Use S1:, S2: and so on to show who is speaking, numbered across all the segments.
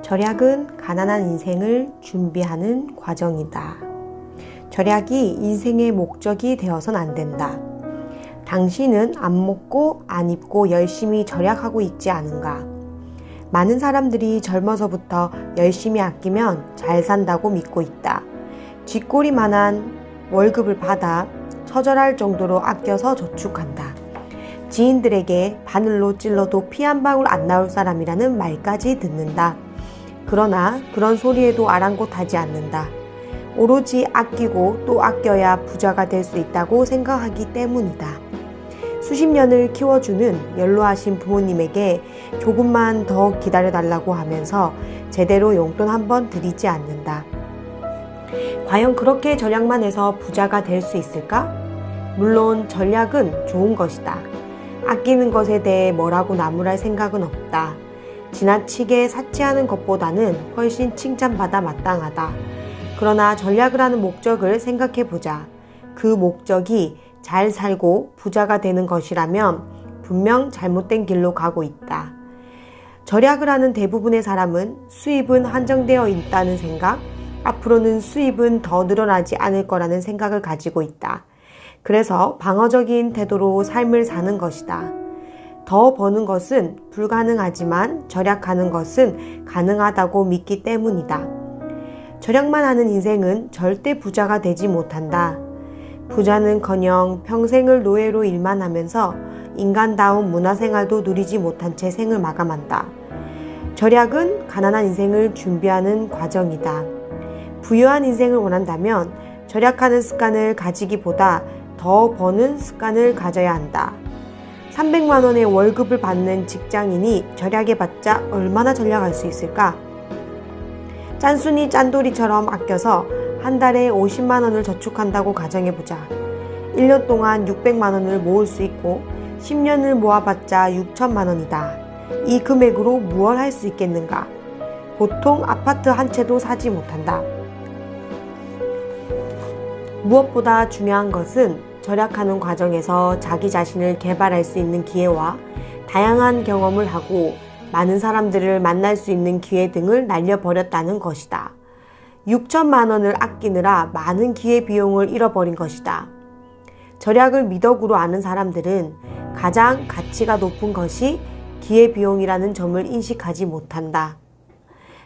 S1: 절약은 가난한 인생을 준비하는 과정이다. 절약이 인생의 목적이 되어선 안 된다. 당신은 안 먹고 안 입고 열심히 절약하고 있지 않은가? 많은 사람들이 젊어서부터 열심히 아끼면 잘 산다고 믿고 있다. 쥐꼬리만한 월급을 받아 처절할 정도로 아껴서 저축한다. 지인들에게 바늘로 찔러도 피 한 방울 안 나올 사람이라는 말까지 듣는다. 그러나 그런 소리에도 아랑곳하지 않는다. 오로지 아끼고 또 아껴야 부자가 될 수 있다고 생각하기 때문이다. 수십 년을 키워주는 연로하신 부모님에게 조금만 더 기다려달라고 하면서 제대로 용돈 한번 드리지 않는다. 과연 그렇게 절약만 해서 부자가 될 수 있을까? 물론 전략은 좋은 것이다. 아끼는 것에 대해 뭐라고 나무랄 생각은 없다. 지나치게 사치하는 것보다는 훨씬 칭찬받아 마땅하다. 그러나 전략을 하는 목적을 생각해보자. 그 목적이 잘 살고 부자가 되는 것이라면 분명 잘못된 길로 가고 있다. 절약을 하는 대부분의 사람은 수입은 한정되어 있다는 생각, 앞으로는 수입은 더 늘어나지 않을 거라는 생각을 가지고 있다. 그래서 방어적인 태도로 삶을 사는 것이다. 더 버는 것은 불가능하지만 절약하는 것은 가능하다고 믿기 때문이다. 절약만 하는 인생은 절대 부자가 되지 못한다. 부자는커녕 평생을 노예로 일만 하면서 인간다운 문화생활도 누리지 못한 채 생을 마감한다. 절약은 가난한 인생을 준비하는 과정이다. 부유한 인생을 원한다면 절약하는 습관을 가지기보다 더 버는 습관을 가져야 한다. 300만 원의 월급을 받는 직장인이 절약해봤자 얼마나 절약할 수 있을까? 짠순이 짠돌이처럼 아껴서 한 달에 50만 원을 저축한다고 가정해보자. 1년 동안 600만 원을 모을 수 있고 10년을 모아봤자 6천만 원이다. 이 금액으로 무얼 할 수 있겠는가? 보통 아파트 한 채도 사지 못한다. 무엇보다 중요한 것은 절약하는 과정에서 자기 자신을 개발할 수 있는 기회와 다양한 경험을 하고 많은 사람들을 만날 수 있는 기회 등을 날려버렸다는 것이다. 6천만 원을 아끼느라 많은 기회비용을 잃어버린 것이다. 절약을 미덕으로 아는 사람들은 가장 가치가 높은 것이 기회비용이라는 점을 인식하지 못한다.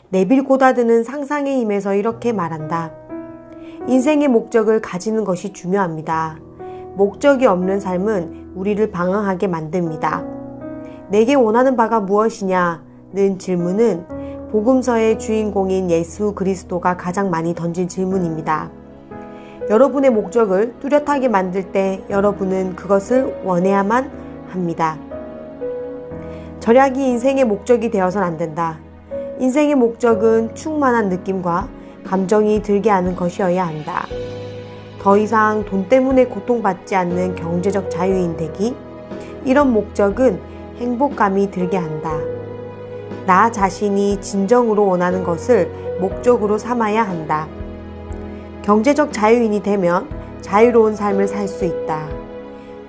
S1: 내빌 고다드는 상상의 힘에서 이렇게 말한다. 인생의 목적을 가지는 것이 중요합니다. 목적이 없는 삶은 우리를 방황하게 만듭니다. 내게 원하는 바가 무엇이냐는 질문은 복음서의 주인공인 예수 그리스도가 가장 많이 던진 질문입니다. 여러분의 목적을 뚜렷하게 만들 때 여러분은 그것을 원해야만 합니다. 절약이 인생의 목적이 되어선 안 된다. 인생의 목적은 충만한 느낌과 감정이 들게 하는 것이어야 한다. 더 이상 돈 때문에 고통받지 않는 경제적 자유인 되기, 이런 목적은 행복감이 들게 한다. 나 자신이 진정으로 원하는 것을 목적으로 삼아야 한다. 경제적 자유인이 되면 자유로운 삶을 살 수 있다.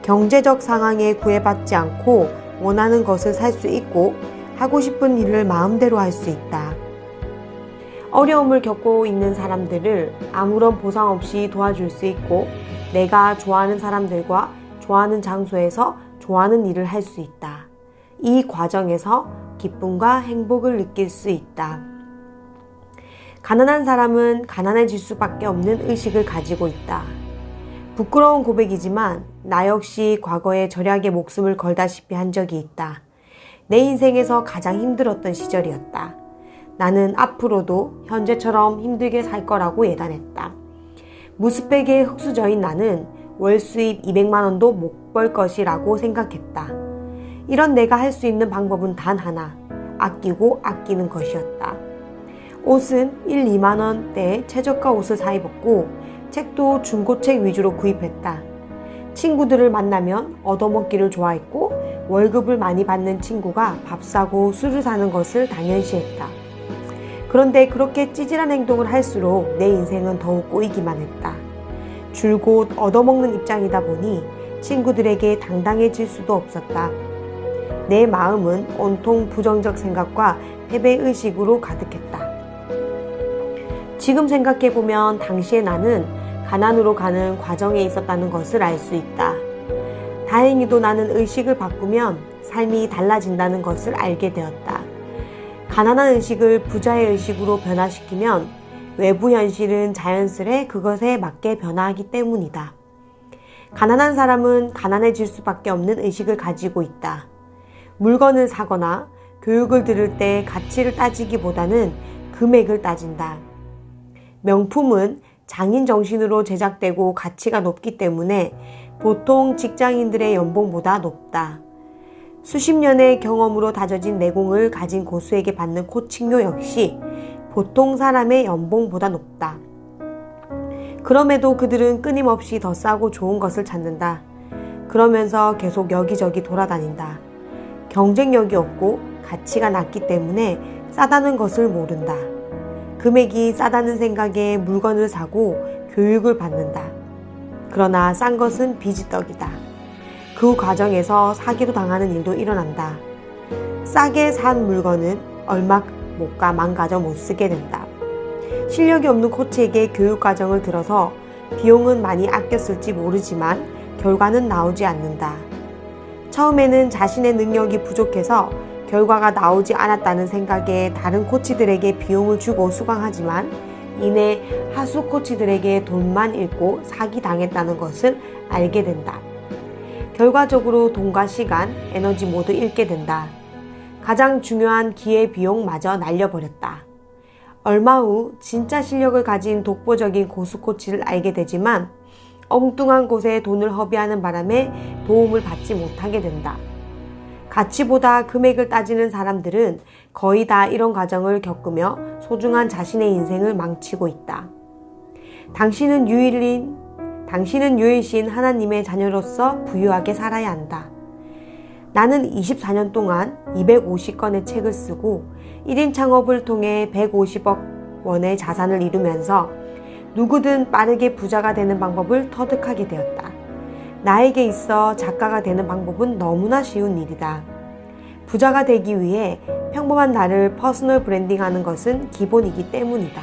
S1: 경제적 상황에 구애받지 않고 원하는 것을 살 수 있고 하고 싶은 일을 마음대로 할 수 있다. 어려움을 겪고 있는 사람들을 아무런 보상 없이 도와줄 수 있고 내가 좋아하는 사람들과 좋아하는 장소에서 좋아하는 일을 할 수 있다. 이 과정에서 기쁨과 행복을 느낄 수 있다. 가난한 사람은 가난해질 수밖에 없는 의식을 가지고 있다. 부끄러운 고백이지만 나 역시 과거에 절약에 목숨을 걸다시피 한 적이 있다. 내 인생에서 가장 힘들었던 시절이었다. 나는 앞으로도 현재처럼 힘들게 살 거라고 예단했다. 무스펙에 흙수저인 나는 월 수입 200만 원도 못 벌 것이라고 생각했다. 이런 내가 할 수 있는 방법은 단 하나, 아끼고 아끼는 것이었다. 옷은 1, 2만 원대의 최저가 옷을 사 입었고 책도 중고책 위주로 구입했다. 친구들을 만나면 얻어먹기를 좋아했고 월급을 많이 받는 친구가 밥 사고 술을 사는 것을 당연시했다. 그런데 그렇게 찌질한 행동을 할수록 내 인생은 더욱 꼬이기만 했다. 줄곧 얻어먹는 입장이다 보니 친구들에게 당당해질 수도 없었다. 내 마음은 온통 부정적 생각과 패배의식으로 가득했다. 지금 생각해보면 당시의 나는 가난으로 가는 과정에 있었다는 것을 알 수 있다. 다행히도 나는 의식을 바꾸면 삶이 달라진다는 것을 알게 되었다. 가난한 의식을 부자의 의식으로 변화시키면 외부 현실은 자연스레 그것에 맞게 변화하기 때문이다. 가난한 사람은 가난해질 수밖에 없는 의식을 가지고 있다. 물건을 사거나 교육을 들을 때 가치를 따지기보다는 금액을 따진다. 명품은 장인 정신으로 제작되고 가치가 높기 때문에 보통 직장인들의 연봉보다 높다. 수십 년의 경험으로 다져진 내공을 가진 고수에게 받는 코칭료 역시 보통 사람의 연봉보다 높다. 그럼에도 그들은 끊임없이 더 싸고 좋은 것을 찾는다. 그러면서 계속 여기저기 돌아다닌다. 경쟁력이 없고 가치가 낮기 때문에 싸다는 것을 모른다. 금액이 싸다는 생각에 물건을 사고 교육을 받는다. 그러나 싼 것은 비지떡이다. 그 과정에서 사기도 당하는 일도 일어난다. 싸게 산 물건은 얼마 못 가 망가져 못 쓰게 된다. 실력이 없는 코치에게 교육 과정을 들어서 비용은 많이 아꼈을지 모르지만 결과는 나오지 않는다. 처음에는 자신의 능력이 부족해서 결과가 나오지 않았다는 생각에 다른 코치들에게 비용을 주고 수강하지만 이내 하수 코치들에게 돈만 잃고 사기당했다는 것을 알게 된다. 결과적으로 돈과 시간, 에너지 모두 잃게 된다. 가장 중요한 기회비용마저 날려버렸다. 얼마 후 진짜 실력을 가진 독보적인 고수 코치를 알게 되지만 엉뚱한 곳에 돈을 허비하는 바람에 도움을 받지 못하게 된다. 가치보다 금액을 따지는 사람들은 거의 다 이런 과정을 겪으며 소중한 자신의 인생을 망치고 있다. 당신은 유일신 하나님의 자녀로서 부유하게 살아야 한다. 나는 24년 동안 250권의 책을 쓰고 1인 창업을 통해 150억 원의 자산을 이루면서 누구든 빠르게 부자가 되는 방법을 터득하게 되었다. 나에게 있어 작가가 되는 방법은 너무나 쉬운 일이다. 부자가 되기 위해 평범한 나를 퍼스널 브랜딩하는 것은 기본이기 때문이다.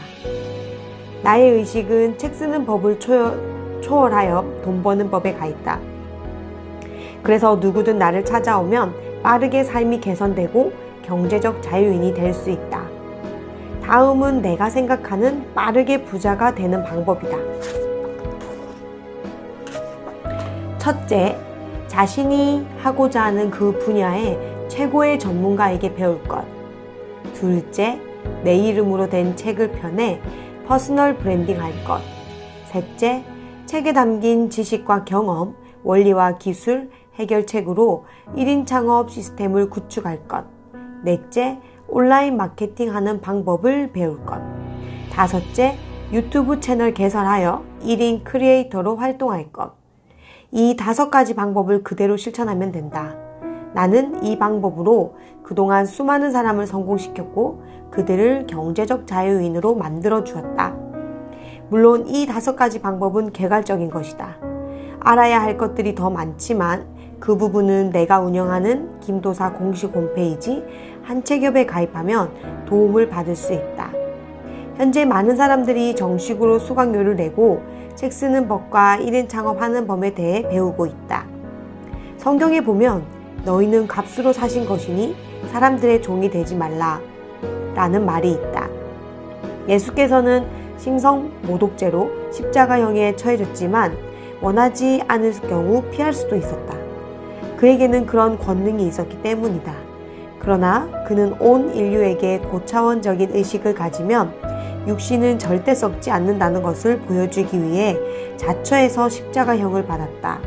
S1: 나의 의식은 책 쓰는 법을 초월하여 돈 버는 법에 가 있다. 그래서 누구든 나를 찾아오면 빠르게 삶이 개선되고 경제적 자유인이 될 수 있다. 다음은 내가 생각하는 빠르게 부자가 되는 방법이다. 첫째, 자신이 하고자 하는 그 분야의 최고의 전문가에게 배울 것. 둘째, 내 이름으로 된 책을 펴내 퍼스널 브랜딩 할 것. 셋째, 책에 담긴 지식과 경험, 원리와 기술, 해결책으로 1인 창업 시스템을 구축할 것. 넷째, 온라인 마케팅 하는 방법을 배울 것. 다섯째, 유튜브 채널 개설하여 1인 크리에이터로 활동할 것. 이 5가지 방법을 그대로 실천하면 된다. 나는 이 방법으로 그동안 수많은 사람을 성공시켰고 그들을 경제적 자유인으로 만들어 주었다. 물론 이 5가지 방법은 개괄적인 것이다. 알아야 할 것들이 더 많지만 그 부분은 내가 운영하는 김도사 공식 홈페이지 한책협에 가입하면 도움을 받을 수 있다. 현재 많은 사람들이 정식으로 수강료를 내고 책 쓰는 법과 1인 창업하는 법에 대해 배우고 있다. 성경에 보면 너희는 값으로 사신 것이니 사람들의 종이 되지 말라 라는 말이 있다. 예수께서는 신성 모독죄로 십자가형에 처해졌지만 원하지 않을 경우 피할 수도 있었다. 그에게는 그런 권능이 있었기 때문이다. 그러나 그는 온 인류에게 고차원적인 의식을 가지면 육신은 절대 썩지 않는다는 것을 보여주기 위해 자처해서 십자가형을 받았다.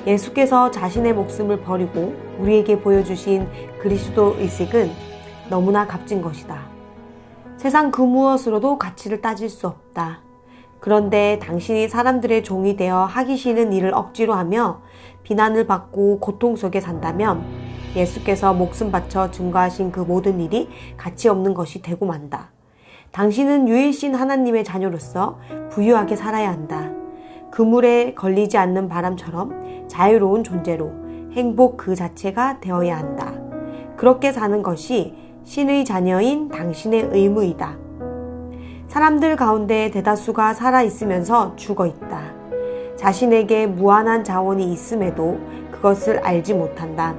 S1: 예수께서 자신의 목숨을 버리고 우리에게 보여주신 그리스도 의식은 너무나 값진 것이다. 세상 그 무엇으로도 가치를 따질 수 없다. 그런데 당신이 사람들의 종이 되어 하기 싫은 일을 억지로 하며 비난을 받고 고통 속에 산다면 예수께서 목숨 바쳐 증거하신 그 모든 일이 가치 없는 것이 되고 만다. 당신은 유일신 하나님의 자녀로서 부유하게 살아야 한다. 그물에 걸리지 않는 바람처럼 자유로운 존재로 행복 그 자체가 되어야 한다. 그렇게 사는 것이 신의 자녀인 당신의 의무이다. 사람들 가운데 대다수가 살아있으면서 죽어있다. 자신에게 무한한 자원이 있음에도 그것을 알지 못한다.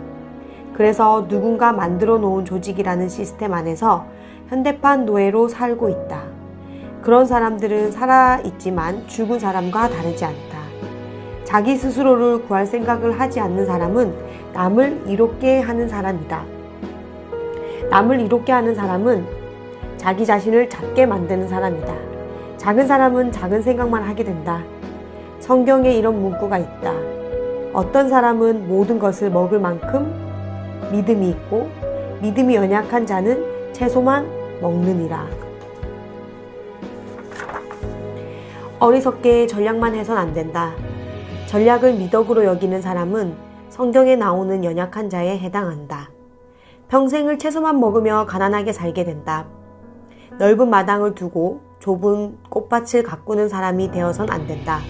S1: 그래서 누군가 만들어 놓은 조직이라는 시스템 안에서 현대판 노예로 살고 있다. 그런 사람들은 살아있지만 죽은 사람과 다르지 않다. 자기 스스로를 구할 생각을 하지 않는 사람은 남을 이롭게 하는 사람이다. 남을 이롭게 하는 사람은 자기 자신을 작게 만드는 사람이다. 작은 사람은 작은 생각만 하게 된다. 성경에 이런 문구가 있다. 어떤 사람은 모든 것을 먹을 만큼 믿음이 있고 믿음이 연약한 자는 채소만 먹느니라. 어리석게 전략만 해선 안 된다. 전략을 미덕으로 여기는 사람은 성경에 나오는 연약한 자에 해당한다. 평생을 채소만 먹으며 가난하게 살게 된다. 넓은 마당을 두고 좁은 꽃밭을 가꾸는 사람이 되어선 안 된다.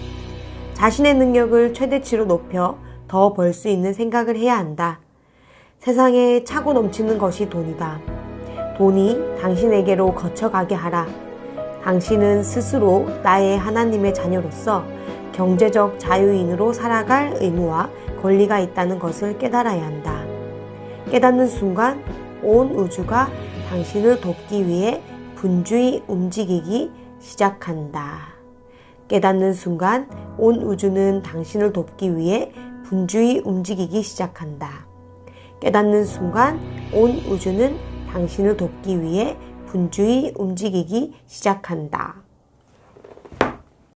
S1: 자신의 능력을 최대치로 높여 더 벌 수 있는 생각을 해야 한다. 세상에 차고 넘치는 것이 돈이다. 돈이 당신에게로 거쳐가게 하라. 당신은 스스로 나의 하나님의 자녀로서 경제적 자유인으로 살아갈 의무와 권리가 있다는 것을 깨달아야 한다. 깨닫는 순간 온 우주가 당신을 돕기 위해 분주히 움직이기 시작한다. 깨닫는 순간 온 우주는 당신을 돕기 위해 분주히 움직이기 시작한다. 깨닫는 순간 온 우주는 당신을 돕기 위해 분주히 움직이기 시작한다.